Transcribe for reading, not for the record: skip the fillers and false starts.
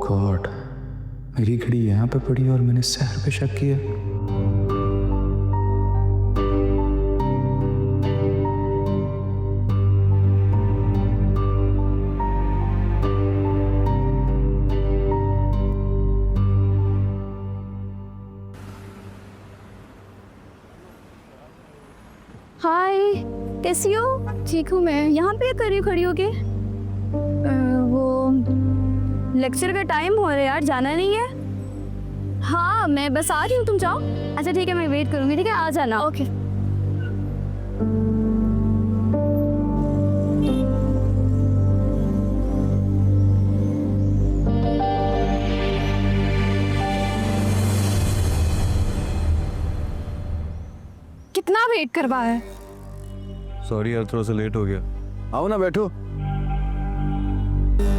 God, मेरी घड़ी यहाँ पे पड़ी और मैंने शहर पे शक किया। हाय, कैसी हो? ठीक हूँ मैं। यहाँ पे क्या कर रही हो खड़ी होके? वो लेक्चर का टाइम हो रहा है यार, जाना नहीं है? हाँ, मैं बस आ रही हूँ, तुम जाओ। अच्छा ठीक है, मैं वेट करूँगी, ठीक है, आ जाना। ओके। कितना वेट करवा है? सॉरी यार, थोड़ा सा लेट हो गया। आओ ना, बैठो।